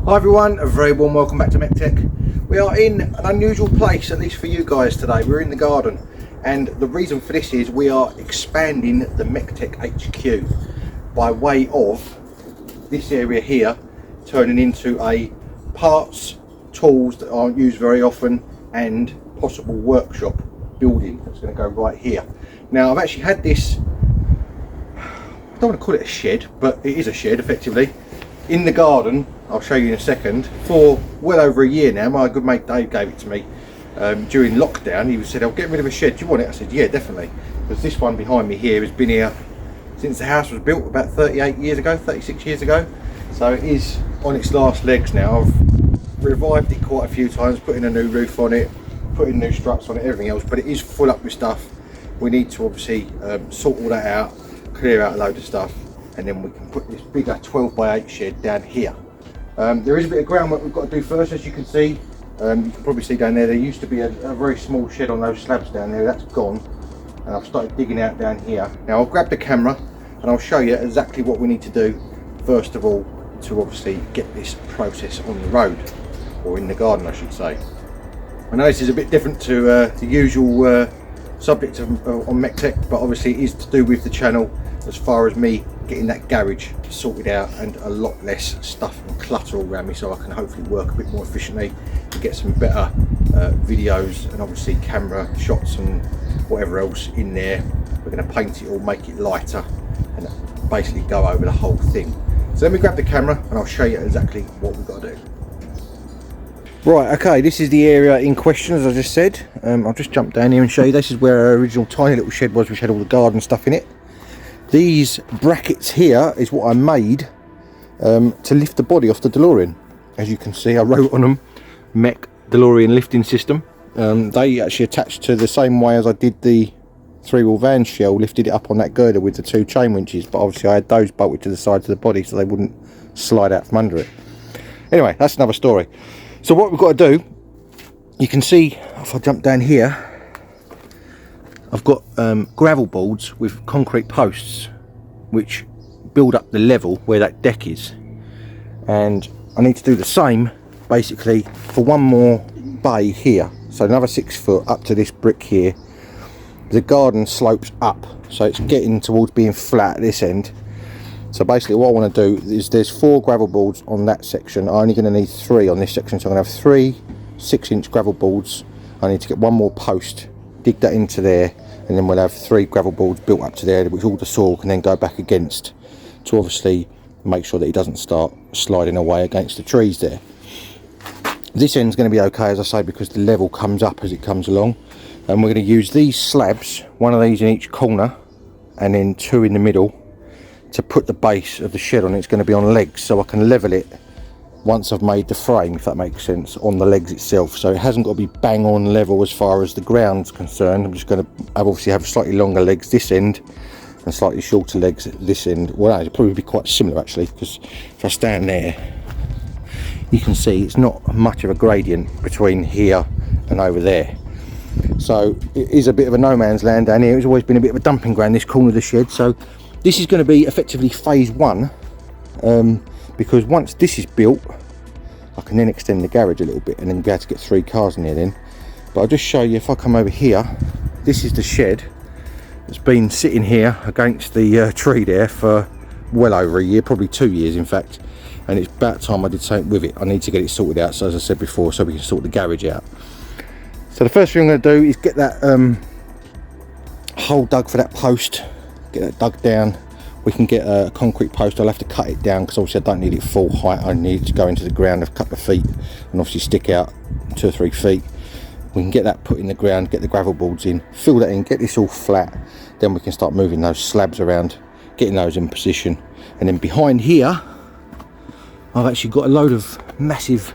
Hi everyone, a very warm welcome back to MEC-TEC. We are in an unusual place, at least for you guys today. We're in the garden, and the reason for this is we are expanding the MEC-TEC HQ by way of this area here turning into a parts, tools that aren't used very often, and possible workshop building that's going to go right here. Now I've actually had this, I don't want to call it a shed, but it is a shed effectively, in the garden. I'll show you in a second, for well over a year now. My good mate Dave gave it to me during lockdown. He said, "I'll get rid of a shed, do you want it?" I said, "Yeah, definitely," because this one behind me here has been here since the house was built about 36 years ago, so it is on its last legs now. I've revived it quite a few times, putting a new roof on it, putting new struts on it, everything else, but it is full up with stuff. We need to obviously sort all that out, clear out a load of stuff, and then we can put this bigger 12 by 8 shed down here. There is a bit of groundwork we've got to do first, as you can see. You can probably see down there, there used to be a very small shed on those slabs down there. That's gone, and I've started digging out down here. Now I'll grab the camera and I'll show you exactly what we need to do first of all to obviously get this process on the road, or in the garden I should say. I know this is a bit different to the usual subject on MEC-TEC, but obviously it is to do with the channel as far as me getting that garage sorted out and a lot less stuff and clutter all around me, so I can hopefully work a bit more efficiently and get some better videos and obviously camera shots and whatever else in there. We're going to paint it all, make it lighter, and basically go over the whole thing. So let me grab the camera and I'll show you exactly what we've got to do. Right, okay, this is the area in question, as I just said. I'll just jump down here and show you. This is where our original tiny little shed was, which had all the garden stuff in it. These brackets here is what I made to lift the body off the DeLorean. As you can see, I wrote on them MEC DeLorean lifting system. They actually attached to the same way as I did the 3-wheel van shell, lifted it up on that girder with the 2 chain winches, but obviously I had those bolted to the sides of the body so they wouldn't slide out from under it. Anyway, that's another story. So what we've got to do, you can see if I jump down here, I've got gravel boards with concrete posts which build up the level where that deck is, and I need to do the same basically for one more bay here. So another 6 foot up to this brick here. The garden slopes up, so it's getting towards being flat at this end. So basically what I want to do is, there's 4 gravel boards on that section. I'm only going to need 3 on this section, so I'm going to have 3 6-inch gravel boards. I need to get one more post, dig that into there, and then we'll have 3 gravel boards built up to there, which all the soil can then go back against, to obviously make sure that it doesn't start sliding away against the trees there. This end's going to be okay, as I say, because the level comes up as it comes along, and we're going to use these slabs, one of these in each corner and then 2 in the middle, to put the base of the shed on. It's going to be on legs, so I can level it once I've made the frame, if that makes sense, on the legs itself. So it hasn't got to be bang on level as far as the ground's concerned. I'm just going to obviously have slightly longer legs this end and slightly shorter legs at this end. Well, it'll probably be quite similar actually, because if I stand there, you can see it's not much of a gradient between here and over there. So it is a bit of a no man's land down here. It's always been a bit of a dumping ground, this corner of the shed. So this is going to be effectively phase 1, because once this is built, I can then extend the garage a little bit and then be able to get 3 cars in here then. But I'll just show you, if I come over here, this is the shed that's been sitting here against the tree there for well over a year, probably 2 years in fact, and it's about time I did something with it. I need to get it sorted out, so as I said before, so we can sort the garage out. So the first thing I'm going to do is get that hole dug for that post, get that dug down. We can get a concrete post. I'll have to cut it down because obviously I don't need it full height. I need it to go into the ground a couple of feet and obviously stick out 2 or 3 feet. We can get that put in the ground, get the gravel boards in, fill that in, get this all flat. Then we can start moving those slabs around, getting those in position. And then behind here, I've actually got a load of massive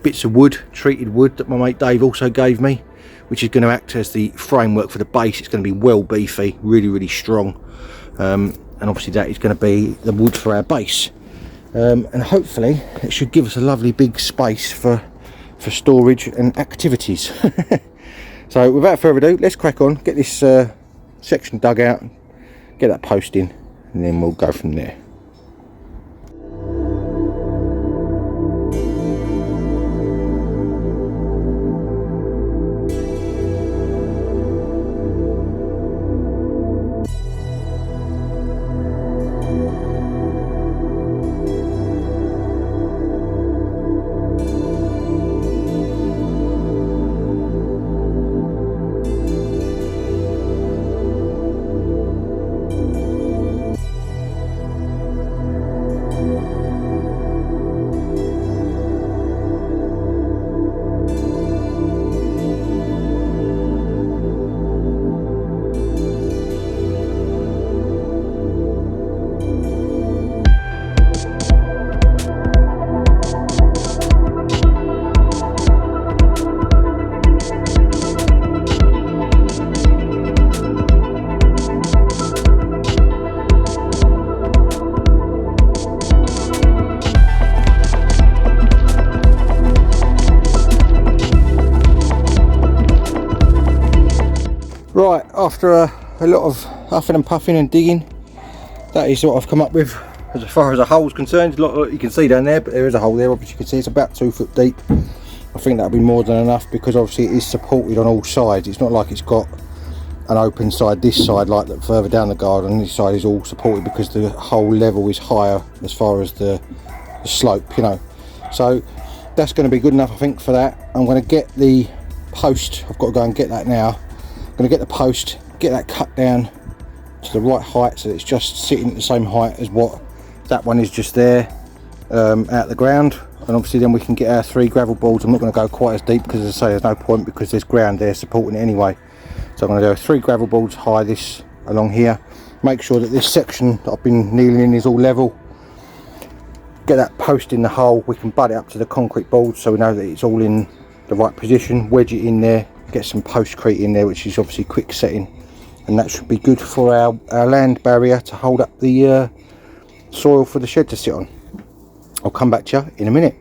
bits of wood, treated wood, that my mate Dave also gave me, which is going to act as the framework for the base. It's going to be well beefy, really, really strong. And obviously that is going to be the wood for our base, and hopefully it should give us a lovely big space for storage and activities. So without further ado, let's crack on, get this section dug out, get that post in, and then we'll go from there. Right, after a lot of huffing and puffing and digging, that is what I've come up with as far as a hole is concerned. A lot you can see down there, but there is a hole there. Obviously you can see it's about 2 foot deep. I think that'll be more than enough, because obviously it is supported on all sides. It's not like it's got an open side this side like that further down the garden. This side is all supported because the whole level is higher as far as the slope, you know. So that's going to be good enough, I think, for that. I'm going to get the post. I've got to go and get that now. I'm going to get the post, get that cut down to the right height, so that it's just sitting at the same height as what that one is just there, out the ground. And obviously then we can get our 3 gravel boards. I'm not going to go quite as deep, because as I say, there's no point, because there's ground there supporting it anyway. So I'm going to do 3 gravel boards high this along here, make sure that this section that I've been kneeling in is all level, get that post in the hole. We can butt it up to the concrete board so we know that it's all in the right position, wedge it in there, get some postcrete in there, which is obviously quick setting, and that should be good for our land barrier to hold up the soil for the shed to sit on. I'll come back to you in a minute.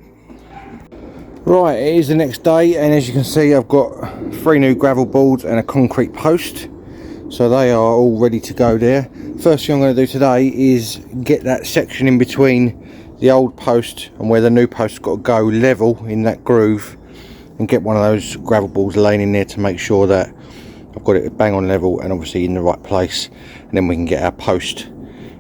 Right, it is the next day, and as you can see, I've got 3 new gravel boards and a concrete post, so they are all ready to go there. First thing I'm going to do today is get that section in between the old post and where the new post's got to go level in that groove, and get one of those gravel boards laying in there to make sure that I've got it bang on level and obviously in the right place, and then we can get our post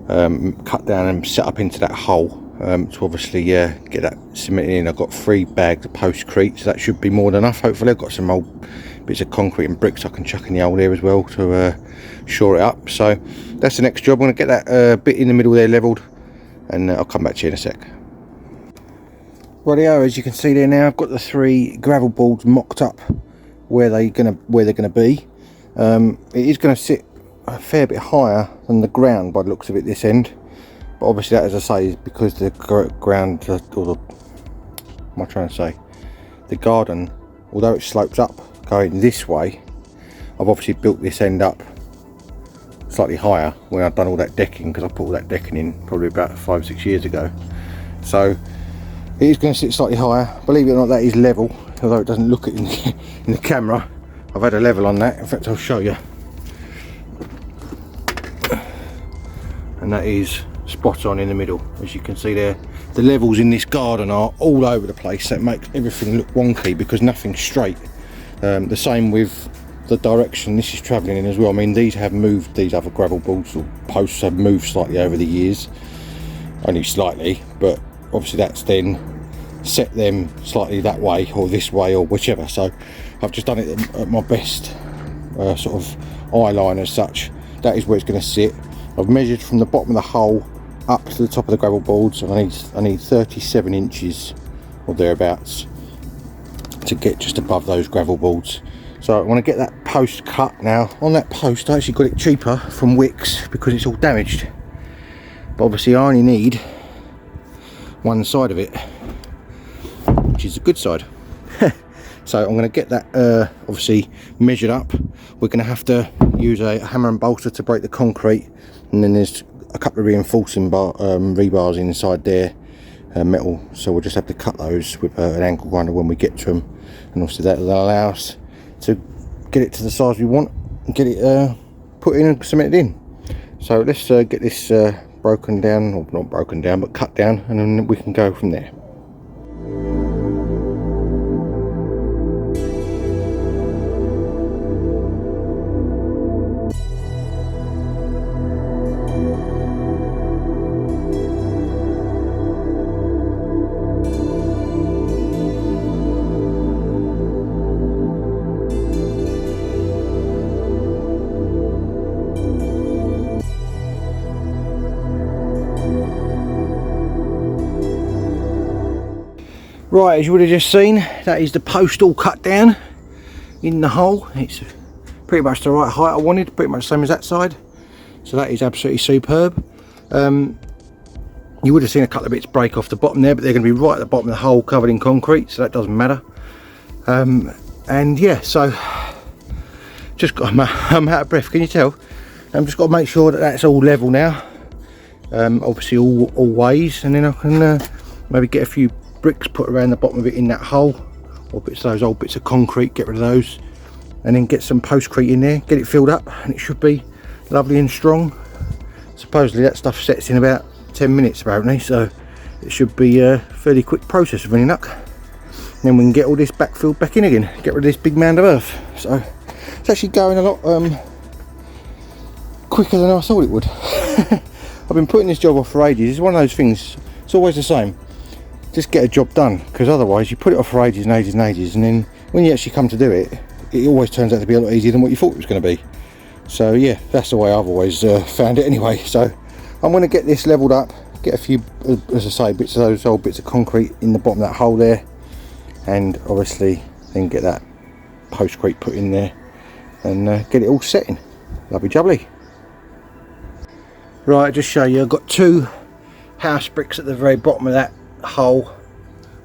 cut down and set up into that hole to obviously get that cemented in. I've got 3 bags of postcrete, so that should be more than enough. Hopefully I've got some old bits of concrete and bricks I can chuck in the hole there as well to shore it up. So that's the next job. I'm going to get that bit in the middle there levelled, and I'll come back to you in a sec. Rightio, as you can see there now, I've got the 3 gravel boards mocked up where they're gonna be. It is going to sit a fair bit higher than the ground by the looks of it this end, but obviously that, as I say, is because the ground, or the, what am I trying to say, the garden, although it slopes up going this way, I've obviously built this end up slightly higher when I've done all that decking, because I put all that decking in probably about 5-6 years ago. So it is going to sit slightly higher. Believe it or not, that is level, although it doesn't look it in the camera. I've had a level on that. In fact, I'll show you. And that is spot on in the middle. As you can see there, the levels in this garden are all over the place. That makes everything look wonky because nothing's straight. The same with the direction this is travelling in as well. I mean, these have moved, these other gravel boards or posts have moved slightly over the years, only slightly, but obviously that's then set them slightly that way or this way or whichever. So I've just done it at my best sort of eye line as such. That is where it's going to sit. I've measured from the bottom of the hole up to the top of the gravel boards, and I need 37 inches or thereabouts to get just above those gravel boards. So I want to get that post cut now. On that post I actually got it cheaper from Wicks because it's all damaged, but obviously I only need one side of it, which is the good side. So I'm going to get that obviously measured up. We're going to have to use a hammer and bolster to break the concrete, and then there's a couple of reinforcing rebars inside there, metal, so we'll just have to cut those with an angle grinder when we get to them, and obviously that will allow us to get it to the size we want and get it put in and cemented in. So let's get this broken down, or not broken down but cut down, and then we can go from there. Right, as you would have just seen, that is the post all cut down in the hole. It's pretty much the right height I wanted, pretty much the same as that side. So that is absolutely superb. You would have seen a couple of bits break off the bottom there, but they're going to be right at the bottom of the hole covered in concrete, so that doesn't matter. And yeah, so just got, I'm out of breath, can you tell? I've just got to make sure that that's all level now, obviously all ways, and then I can maybe get a few bricks put around the bottom of it in that hole, or bits of those old bits of concrete, get rid of those, and then get some postcrete in there, get it filled up, and it should be lovely and strong. Supposedly that stuff sets in about 10 minutes apparently, so it should be a fairly quick process of any luck. And then we can get all this backfilled back in again, get rid of this big mound of earth. So it's actually going a lot quicker than I thought it would. I've been putting this job off for ages. It's one of those things, it's always the same. Just get a job done, because otherwise you put it off for ages and ages and ages, and then when you actually come to do it, it always turns out to be a lot easier than what you thought it was going to be. So yeah, that's the way I've always found it anyway. So I'm going to get this levelled up, get a few, as I say, bits of those old bits of concrete in the bottom of that hole there, and obviously then get that postcrete put in there and get it all setting. Lovely jubbly. Right, just show you, I've got 2 house bricks at the very bottom of that hole,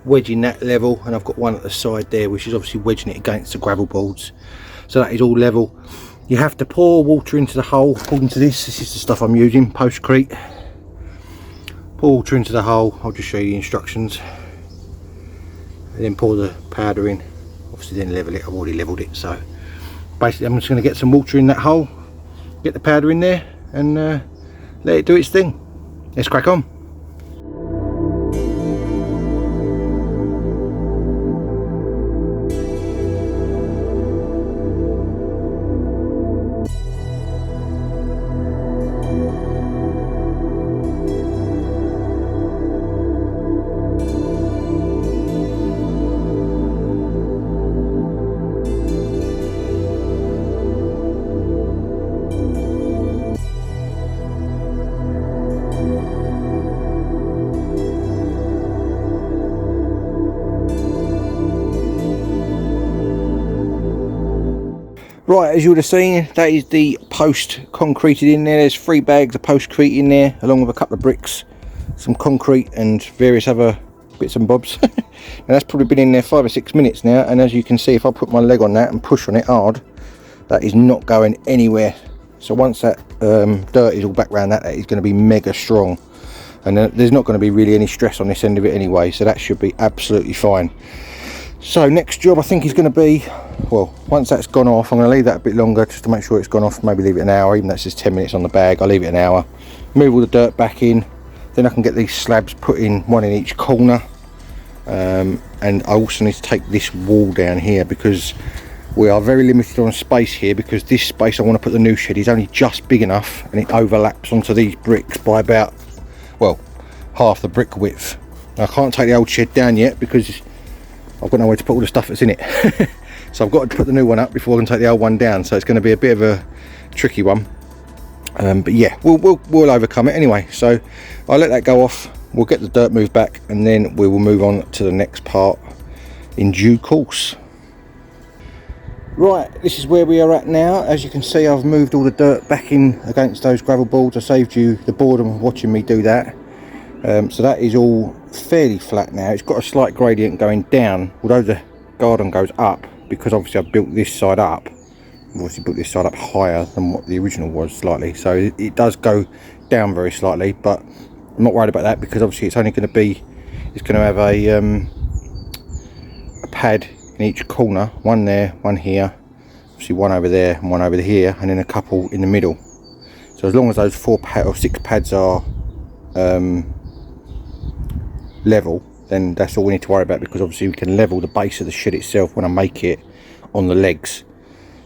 wedging that level, and I've got one at the side there which is obviously wedging it against the gravel boards, so that is all level. You have to pour water into the hole according to this is the stuff I'm using, postcrete. Pour water into the hole, I'll just show you the instructions, and then pour the powder in, obviously then level it. I've already levelled it, so basically I'm just going to get some water in that hole, get the powder in there, and let it do its thing. Let's crack on. Right, as you would have seen, that is the post concreted in there. There's 3 bags of postcrete in there, along with a couple of bricks, some concrete and various other bits and bobs. And that's probably been in there 5 or 6 minutes now, and as you can see, if I put my leg on that and push on it hard, that is not going anywhere. So once that dirt is all back around that is going to be mega strong, and there's not going to be really any stress on this end of it anyway, so that should be absolutely fine. So next job I think is going to be, well, once that's gone off, I'm going to leave that a bit longer just to make sure it's gone off, maybe leave it an hour, even though it's just 10 minutes on the bag, I'll leave it an hour, move all the dirt back in, then I can get these slabs put in, one in each corner, and I also need to take this wall down here because we are very limited on space here, because this space I want to put the new shed is only just big enough and it overlaps onto these bricks by about, well, half the brick width. I can't take the old shed down yet because I've got nowhere to put all the stuff that's in it. So I've got to put the new one up before I can take the old one down, so it's going to be a bit of a tricky one, but yeah, we'll overcome it anyway. So I'll let that go off, we'll get the dirt moved back, and then we will move on to the next part in due course. Right, this is where we are at now. As you can see, I've moved all the dirt back in against those gravel boards. I saved you the boredom of watching me do that. So that is all fairly flat now. It's got a slight gradient going down, although the garden goes up, because obviously I've built this side up. I've obviously built this side up higher than what the original was slightly, so it does go down very slightly, but I'm not worried about that because obviously it's only going to be, it's going to have a pad in each corner, one there, one here, obviously one over there and one over here, and then a couple in the middle. So as long as those 4 or 6 pads are level, then that's all we need to worry about, because obviously we can level the base of the shed itself when I make it on the legs.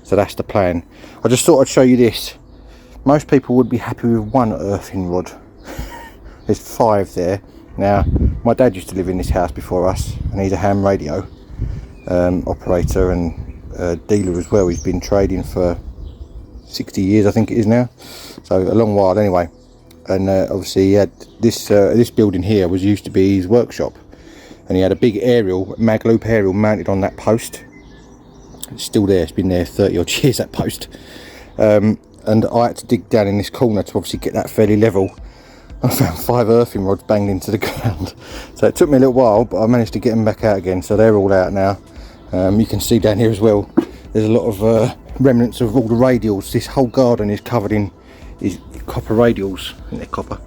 So that's the plan. I just thought I'd show you this. Most people would be happy with 1 earthing rod. There's 5 there. Now my dad used to live in this house before us, and he's a ham radio operator and dealer as well. He's been trading for 60 years I think it is now, so a long while anyway. And obviously he had this this building here was used to be his workshop, and he had a big aerial, mag loop aerial, mounted on that post. It's still there, it's been there 30 odd years, that post. And I had to dig down in this corner to obviously get that fairly level. I found 5 earthing rods banged into the ground, so it took me a little while, but I managed to get them back out again, so they're all out now. You can see down here as well, there's a lot of remnants of all the radials. This whole garden is covered in copper radials. I think they're copper,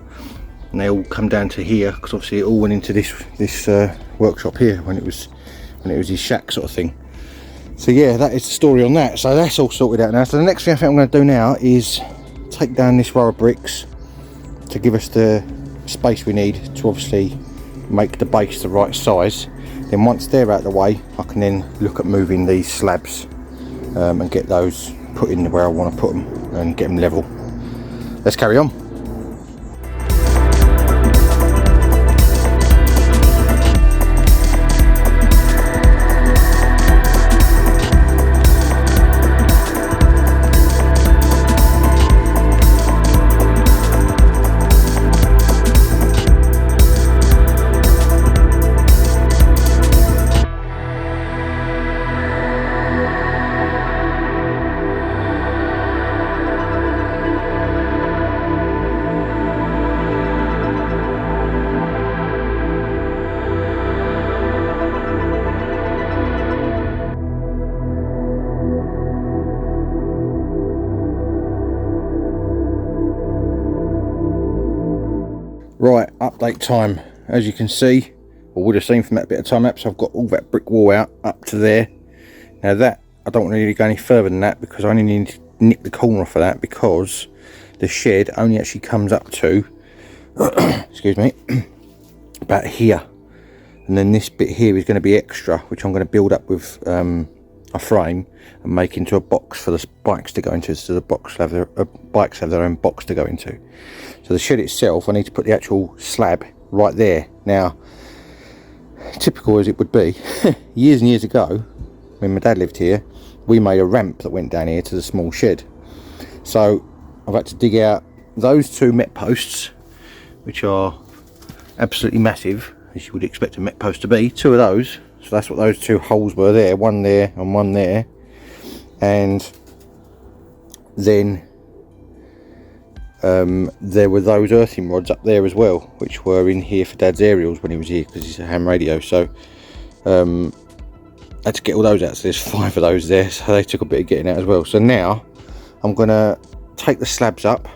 and they all come down to here because obviously it all went into this workshop here when it was his shack sort of thing. So yeah, that is the story on that. So that's all sorted out now. So the next thing I think I'm going to do now is take down this row of bricks to give us the space we need to obviously make the base the right size. Then once they're out of the way, I can then look at moving these slabs and get those put in where I want to put them and get them level. Let's carry on. Right, update time. As you can see, or would have seen from that bit of time lapse, I've got all that brick wall out up to there. Now that, I don't really go any further than that because I only need to nick the corner off of that, because the shed only actually comes up to excuse me, about here, and then this bit here is going to be extra, which I'm going to build up with a frame and make into a box for the bikes to go into, so the bikes have their own box to go into. So the shed itself, I need to put the actual slab right there. Now, typical as it would be, years and years ago, when my dad lived here, we made a ramp that went down here to the small shed. So I've had to dig out those two MEC posts, which are absolutely massive, as you would expect a MEC post to be. Two of those, so that's what those two holes were there, one there and one there. And then there were those earthing rods up there as well, which were in here for Dad's aerials when he was here, because he's a ham radio. So I had to get all those out, so there's 5 of those there, so they took a bit of getting out as well. So now I'm going to take the slabs up,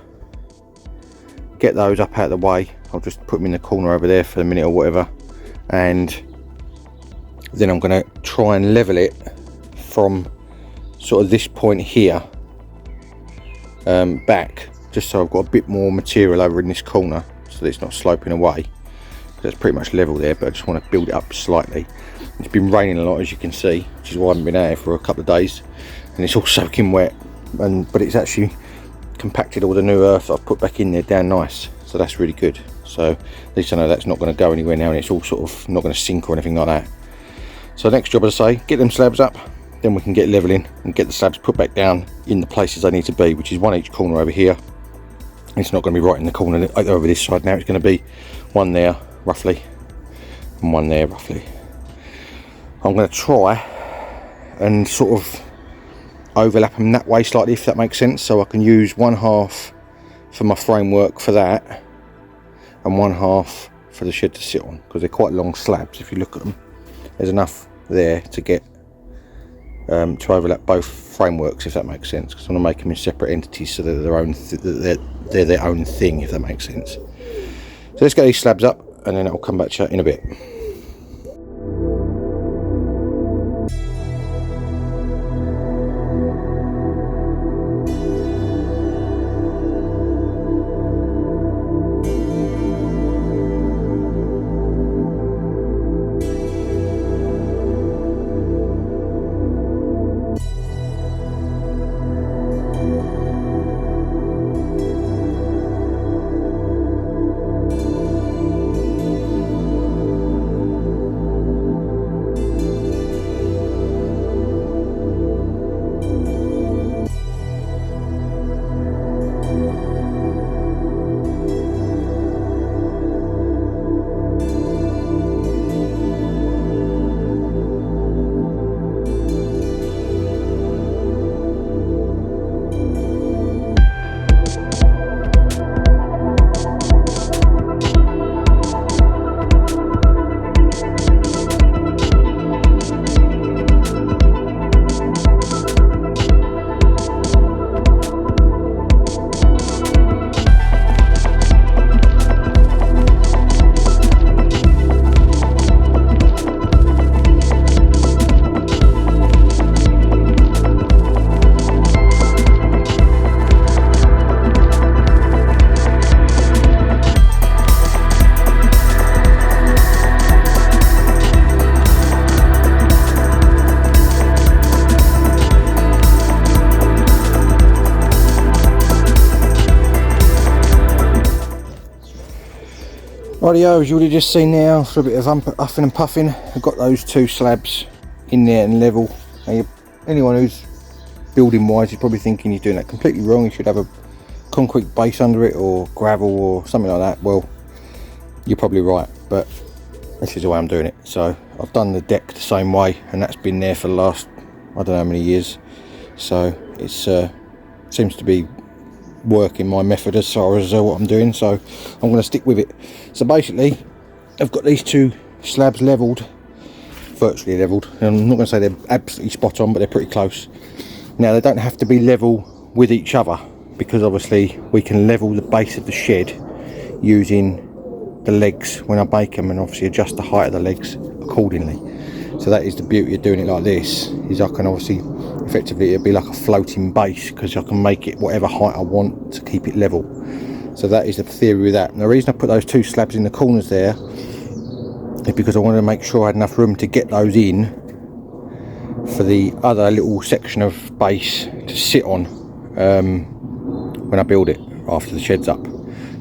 get those up out of the way. I'll just put them in the corner over there for a minute or whatever, and then I'm going to try and level it from sort of this point here back, just so I've got a bit more material over in this corner so that it's not sloping away, because it's pretty much level there, but I just want to build it up slightly. It's been raining a lot, as you can see, which is why I haven't been out here for a couple of days, and it's all soaking wet, but it's actually compacted all the new earth I've put back in there down nice, so that's really good. So at least I know that's not going to go anywhere now, and it's all sort of not going to sink or anything like that. So next job, as I say, get them slabs up, then we can get leveling and get the slabs put back down in the places they need to be, which is one each corner over here. It's not going to be right in the corner over this side now, it's going to be one there roughly and one there roughly. I'm going to try and sort of overlap them that way slightly, if that makes sense, so I can use one half for my framework for that and one half for the shed to sit on, because they're quite long slabs. If you look at them, there's enough there to get to overlap both frameworks, if that makes sense, because I want to make them in separate entities so that they're their own thing, if that makes sense. So let's get these slabs up, and then I'll come back to you in a bit. Rightio, as you would have just seen now, for a bit of huffing and puffing, I've got those two slabs in there and level. Now, anyone who's building wise is probably thinking you're doing that completely wrong. You should have a concrete base under it, or gravel or something like that. Well, you're probably right, but this is the way I'm doing it. So I've done the deck the same way, and that's been there for the last, I don't know how many years. So it's seems to be working my method as far as what I'm doing, so I'm going to stick with it. So basically I've got these two slabs leveled, virtually leveled. I'm not going to say they're absolutely spot on, but they're pretty close. Now they don't have to be level with each other, because obviously we can level the base of the shed using the legs when I bake them, and obviously adjust the height of the legs accordingly. So that is the beauty of doing it like this, is I can obviously effectively, it'll be like a floating base, because I can make it whatever height I want to keep it level. So that is the theory with that. And the reason I put those two slabs in the corners there is because I wanted to make sure I had enough room to get those in for the other little section of base to sit on when I build it after the shed's up.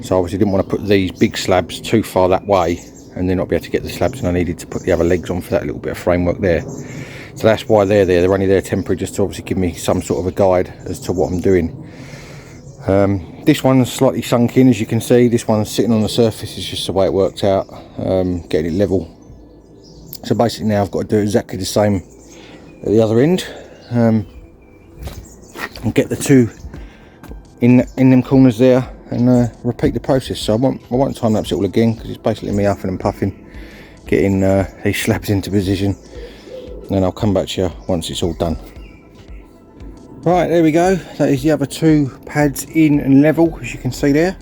So obviously didn't want to put these big slabs too far that way and then not be able to get the slabs, and I needed to put the other legs on for that little bit of framework there. So that's why they're there. They're only there temporary, just to obviously give me some sort of a guide as to what I'm doing. This one's slightly sunk in, as you can see. This one's sitting on the surface. It's just the way it worked out, getting it level. So basically now I've got to do exactly the same at the other end, and get the two in them corners there, and repeat the process. So I won't time lapse it all again, because it's basically me huffing and puffing, getting these slabs into position. And I'll come back to you once it's all done. Right, there we go. That is the other two pads in and level, as you can see there.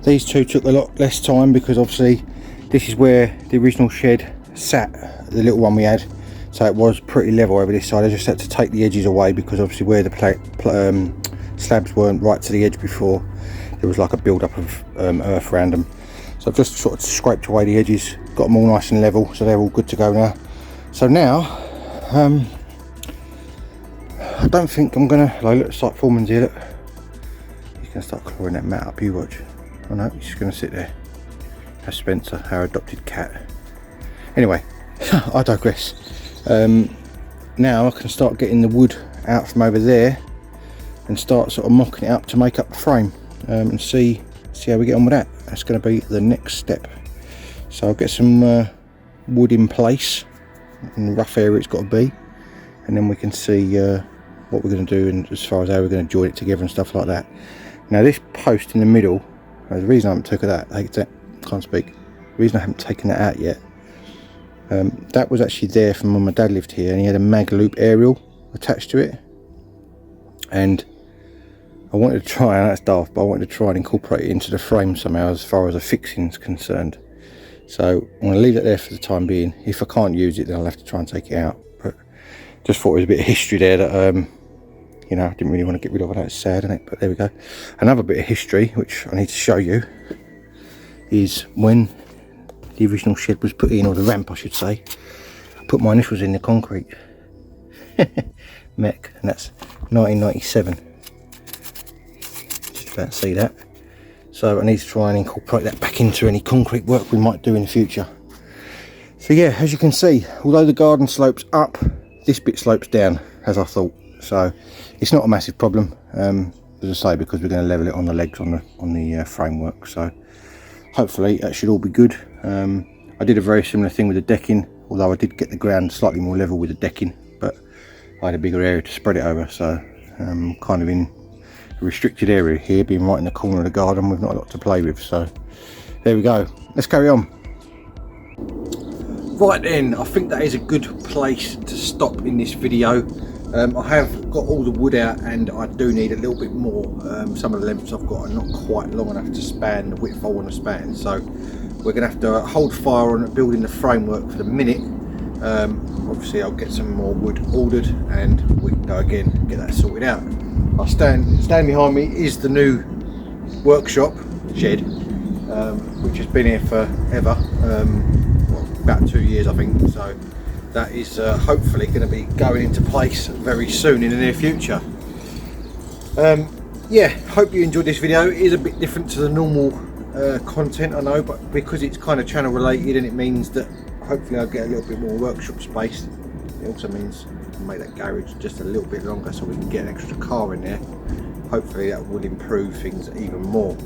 These two took a lot less time, because obviously this is where the original shed sat, the little one we had. So it was pretty level over this side. I just had to take the edges away, because obviously where the slabs weren't right to the edge before, there was like a build up of earth around them. So I've just sort of scraped away the edges, got them all nice and level, so they're all good to go now. So now I don't think I'm gonna, like, look, site foreman's here, look. He's gonna start clawing that mat up, you watch. Oh no, he's just gonna sit there. That's Spencer, our adopted cat. Anyway, I digress. Now I can start getting the wood out from over there and start sort of mocking it up to make up the frame, and see how we get on with that. That's going to be the next step. So I'll get some wood in place in the rough area it's got to be, and then we can see what we're going to do, and as far as how we're going to join it together and stuff like that. Now this post in the middle, the reason I haven't taken that, the reason I haven't taken that out yet, that was actually there from when my dad lived here, and he had a mag loop aerial attached to it, and I wanted to try, and that's daft, but I wanted to try and incorporate it into the frame somehow as far as the fixing is concerned. So I'm going to leave it there for the time being. If I can't use it, then I'll have to try and take it out. But just thought it was a bit of history there that, you know, I didn't really want to get rid of it. It's sad, isn't it? But there we go. Another bit of history, which I need to show you, is when the original shed was put in, or the ramp I should say, I put my initials in the concrete. MEC, and that's 1997. Just about to see that. So I need to try and incorporate that back into any concrete work we might do in the future. So yeah, as you can see, although the garden slopes up, this bit slopes down, as I thought. So it's not a massive problem, as I say, because we're going to level it on the legs on the framework. So hopefully that should all be good. I did a very similar thing with the decking, although I did get the ground slightly more level with the decking, but I had a bigger area to spread it over. So kind of in a restricted area here, being right in the corner of the garden with not a lot to play with. So there we go, let's carry on. Right then, I think that is a good place to stop in this video. I have got all the wood out, and I do need a little bit more. Some of the lengths I've got are not quite long enough to span the width I want to span, so we're going to have to hold fire on building the framework for the minute. Obviously I'll get some more wood ordered, and we can go again and get that sorted out. I'll stand behind me is the new workshop shed, which has been here forever, well, about 2 years I think. So that is hopefully going to be going into place very soon in the near future. Yeah, hope you enjoyed this video. It is a bit different to the normal content, I know, but because it's kind of channel related, and it means that hopefully I'll get a little bit more workshop space. It also means I can make that garage just a little bit longer so we can get an extra car in there. Hopefully that will improve things even more.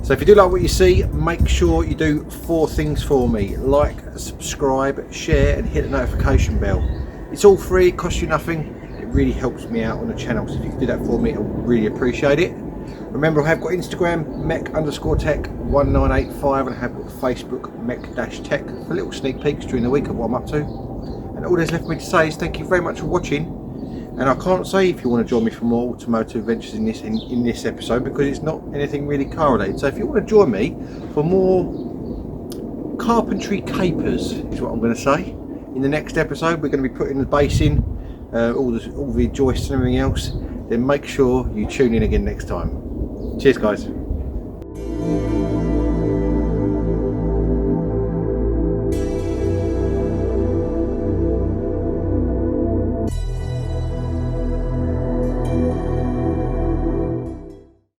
So if you do like what you see, make sure you do 4 things for me: like, subscribe, share, and hit the notification bell. It's all free, it costs you nothing. It really helps me out on the channel, so if you can do that for me, I would really appreciate it. Remember, I have got Instagram, MEC_TEC1985, and I have got Facebook, MEC-TEC, for little sneak peeks during the week of what I'm up to. And all there's left for me to say is thank you very much for watching. And I can't say if you want to join me for more automotive adventures in this episode, because it's not anything really car related. So if you want to join me for more carpentry capers, is what I'm going to say. In the next episode, we're going to be putting the base in, all the joists and everything else. Then make sure you tune in again next time. Cheers, guys.